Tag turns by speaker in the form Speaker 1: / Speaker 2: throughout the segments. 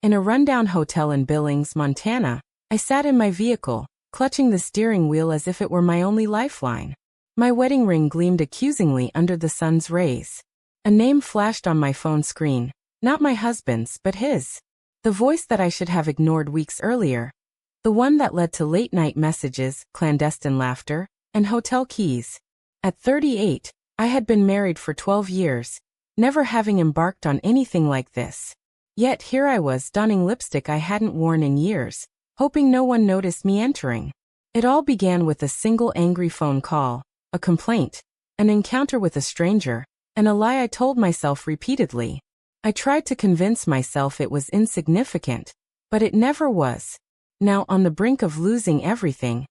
Speaker 1: In a rundown hotel in Billings, Montana, I sat in my vehicle, clutching the steering wheel as if it were my only lifeline. My wedding ring gleamed accusingly under the sun's rays. A name flashed on my phone screen, not my husband's, but his. The voice that I should have ignored weeks earlier. The one that led to late-night messages, clandestine laughter, and hotel keys. At 38, I had been married for 12 years, never having embarked on anything like this. Yet here I was donning lipstick I hadn't worn in years, hoping no one noticed me entering. It all began with a single angry phone call, a complaint, an encounter with a stranger, and a lie I told myself repeatedly. I tried to convince myself it was insignificant, but it never was. Now, on the brink of losing everything,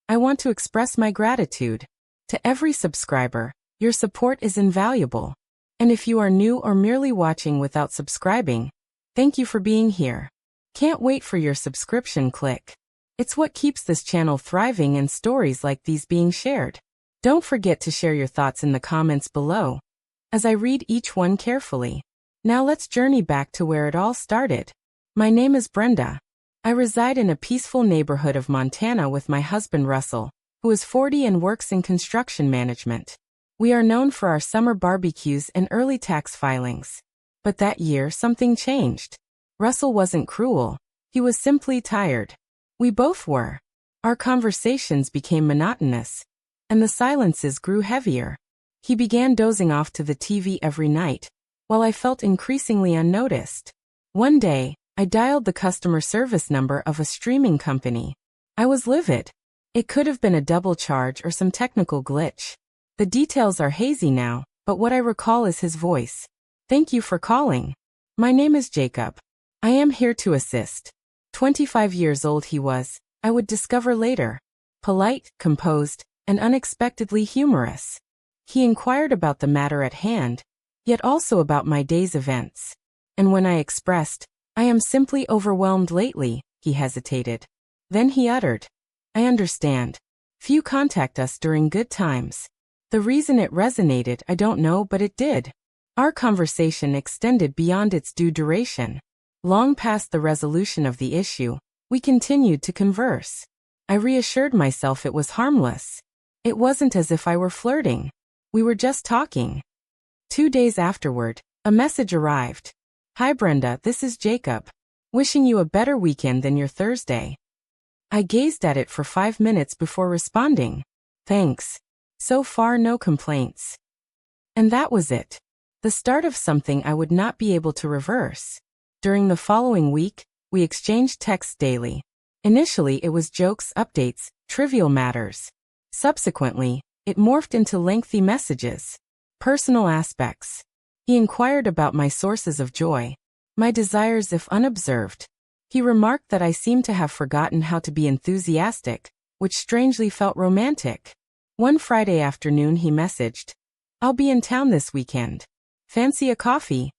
Speaker 1: I want to express my gratitude. To every subscriber, your support is invaluable. And if you are new or merely watching without subscribing, thank you for being here. Can't wait for your subscription click. It's what keeps this channel thriving and stories like these being shared. Don't forget to share your thoughts in the comments below, as I read each one carefully. Now let's journey back to where it all started. My name is Brenda. I reside in a peaceful neighborhood of Montana with my husband Russell, who is 40 and works in construction management. We are known for our summer barbecues and early tax filings. But that year something changed. Russell wasn't cruel. He was simply tired. We both were. Our conversations became monotonous, and the silences grew heavier. He began dozing off to the TV every night, while I felt increasingly unnoticed. One day, I dialed the customer service number of a streaming company. I was livid. It could have been a double charge or some technical glitch. The details are hazy now, but what I recall is his voice. "Thank you for calling. My name is Jacob. I am here to assist." 25 years old he was, I would discover later. Polite, composed, and unexpectedly humorous. He inquired about the matter at hand, yet also about my day's events. And when I expressed, "I am simply overwhelmed lately," he hesitated. Then he uttered, "I understand. Few contact us during good times." The reason it resonated, I don't know, but it did. Our conversation extended beyond its due duration. Long past the resolution of the issue, we continued to converse. I reassured myself it was harmless. It wasn't as if I were flirting. We were just talking. 2 days afterward, a message arrived. "Hi Brenda, this is Jacob. Wishing you a better weekend than your Thursday." I gazed at it for 5 minutes before responding. "Thanks. So far no complaints." And that was it. The start of something I would not be able to reverse. During the following week, we exchanged texts daily. Initially it was jokes, updates, trivial matters. Subsequently, it morphed into lengthy messages. Personal aspects. He inquired about my sources of joy, my desires if unobserved. He remarked that I seemed to have forgotten how to be enthusiastic, which strangely felt romantic. One Friday afternoon he messaged, "I'll be in town this weekend. Fancy a coffee?"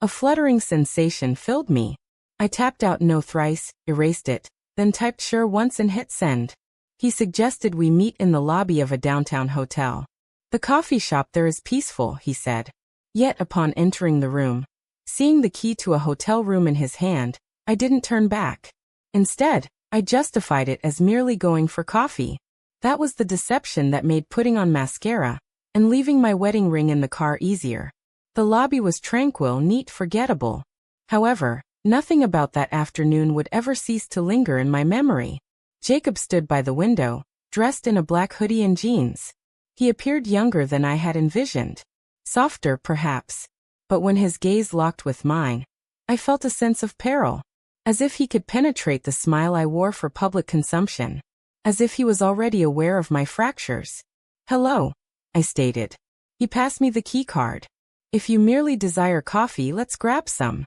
Speaker 1: A fluttering sensation filled me. I tapped out "no" thrice, erased it, then typed "sure" once and hit send. He suggested we meet in the lobby of a downtown hotel. "The coffee shop there is peaceful," he said. Yet upon entering the room, seeing the key to a hotel room in his hand, I didn't turn back. Instead, I justified it as merely going for coffee. That was the deception that made putting on mascara and leaving my wedding ring in the car easier. The lobby was tranquil, neat, forgettable. However, nothing about that afternoon would ever cease to linger in my memory. Jacob stood by the window, dressed in a black hoodie and jeans. He appeared younger than I had envisioned. Softer, perhaps. But when his gaze locked with mine, I felt a sense of peril. As if he could penetrate the smile I wore for public consumption. As if he was already aware of my fractures. "Hello," I stated. He passed me the key card. "If you merely desire coffee, let's grab some."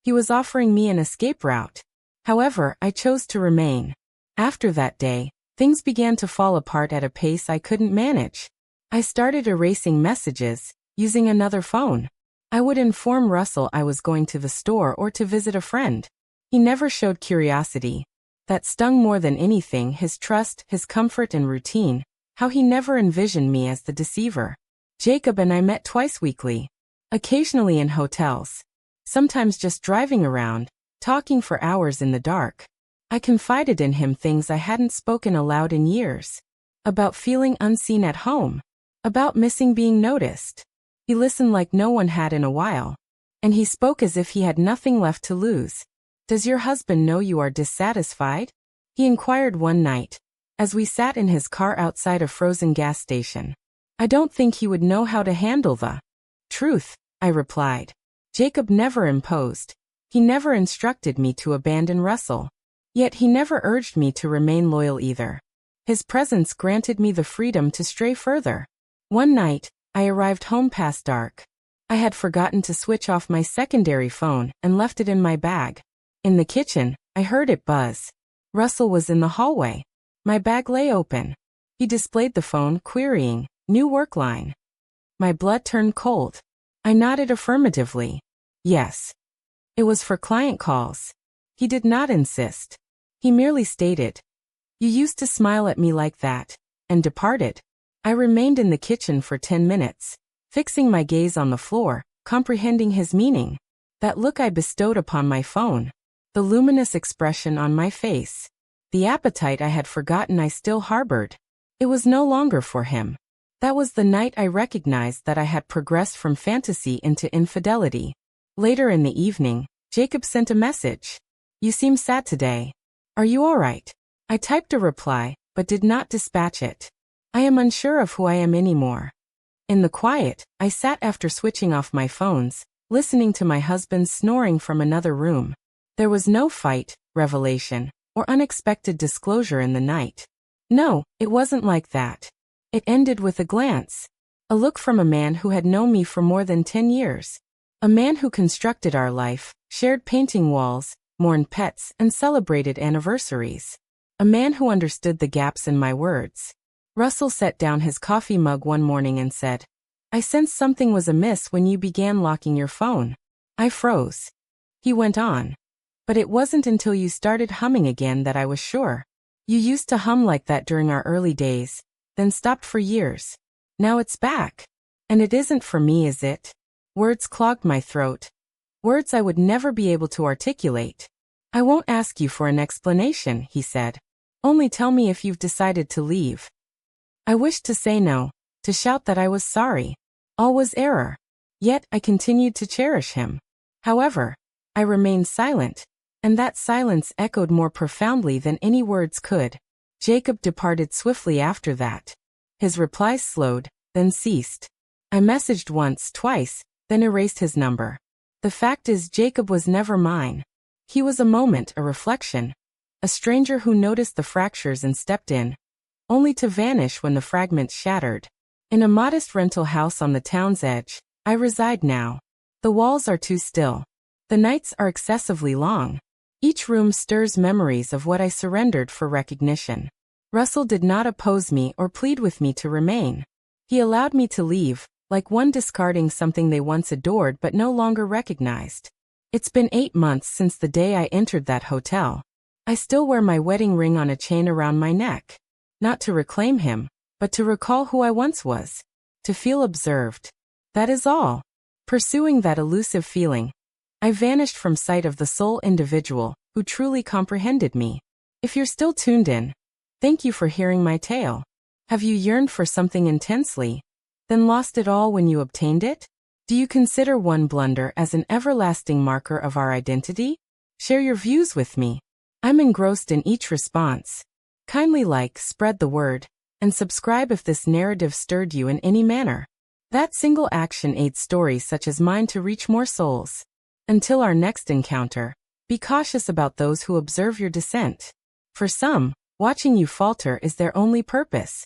Speaker 1: He was offering me an escape route. However, I chose to remain. After that day, things began to fall apart at a pace I couldn't manage. I started erasing messages, using another phone. I would inform Russell I was going to the store or to visit a friend. He never showed curiosity. That stung more than anything, his trust, his comfort and routine, how he never envisioned me as the deceiver. Jacob and I met twice weekly. Occasionally in hotels. Sometimes just driving around, talking for hours in the dark. I confided in him things I hadn't spoken aloud in years. About feeling unseen at home. About missing being noticed. He listened like no one had in a while. And he spoke as if he had nothing left to lose. "Does your husband know you are dissatisfied?" he inquired one night, as we sat in his car outside a frozen gas station. "I don't think he would know how to handle the truth," I replied. Jacob never imposed. He never instructed me to abandon Russell. Yet he never urged me to remain loyal either. His presence granted me the freedom to stray further. One night, I arrived home past dark. I had forgotten to switch off my secondary phone and left it in my bag. In the kitchen, I heard it buzz. Russell was in the hallway. My bag lay open. He displayed the phone, querying, "New work line." My blood turned cold. I nodded affirmatively. Yes. It was for client calls. He did not insist. He merely stated, "You used to smile at me like that," and departed. I remained in the kitchen for 10 minutes, fixing my gaze on the floor, comprehending his meaning. That look I bestowed upon my phone. The luminous expression on my face. The appetite I had forgotten I still harbored. It was no longer for him. That was the night I recognized that I had progressed from fantasy into infidelity. Later in the evening, Jacob sent a message. "You seem sad today. Are you all right?" I typed a reply, but did not dispatch it. I am unsure of who I am anymore. In the quiet, I sat after switching off my phones, listening to my husband's snoring from another room. There was no fight, revelation, or unexpected disclosure in the night. No, it wasn't like that. It ended with a glance. A look from a man who had known me for more than 10 years. A man who constructed our life, shared painting walls, mourned pets, and celebrated anniversaries. A man who understood the gaps in my words. Russell set down his coffee mug one morning and said, "I sensed something was amiss when you began locking your phone." I froze. He went on. "But it wasn't until you started humming again that I was sure. You used to hum like that during our early days, then stopped for years. Now it's back. And it isn't for me, is it?" Words clogged my throat. Words I would never be able to articulate. "I won't ask you for an explanation," he said. "Only tell me if you've decided to leave." I wished to say no, to shout that I was sorry. All was error. Yet I continued to cherish him. However, I remained silent, and that silence echoed more profoundly than any words could. Jacob departed swiftly after that. His replies slowed, then ceased. I messaged once, twice, then erased his number. The fact is, Jacob was never mine. He was a moment, a reflection. A stranger who noticed the fractures and stepped in, only to vanish when the fragments shattered. In a modest rental house on the town's edge, I reside now. The walls are too still. The nights are excessively long. Each room stirs memories of what I surrendered for recognition. Russell did not oppose me or plead with me to remain. He allowed me to leave, like one discarding something they once adored but no longer recognized. It's been 8 months since the day I entered that hotel. I still wear my wedding ring on a chain around my neck. Not to reclaim him, but to recall who I once was. To feel observed. That is all. Pursuing that elusive feeling, I vanished from sight of the sole individual who truly comprehended me. If you're still tuned in, thank you for hearing my tale. Have you yearned for something intensely, then lost it all when you obtained it? Do you consider one blunder as an everlasting marker of our identity? Share your views with me. I'm engrossed in each response. Kindly like, spread the word, and subscribe if this narrative stirred you in any manner. That single action aids stories such as mine to reach more souls. Until our next encounter, be cautious about those who observe your descent. For some, watching you falter is their only purpose.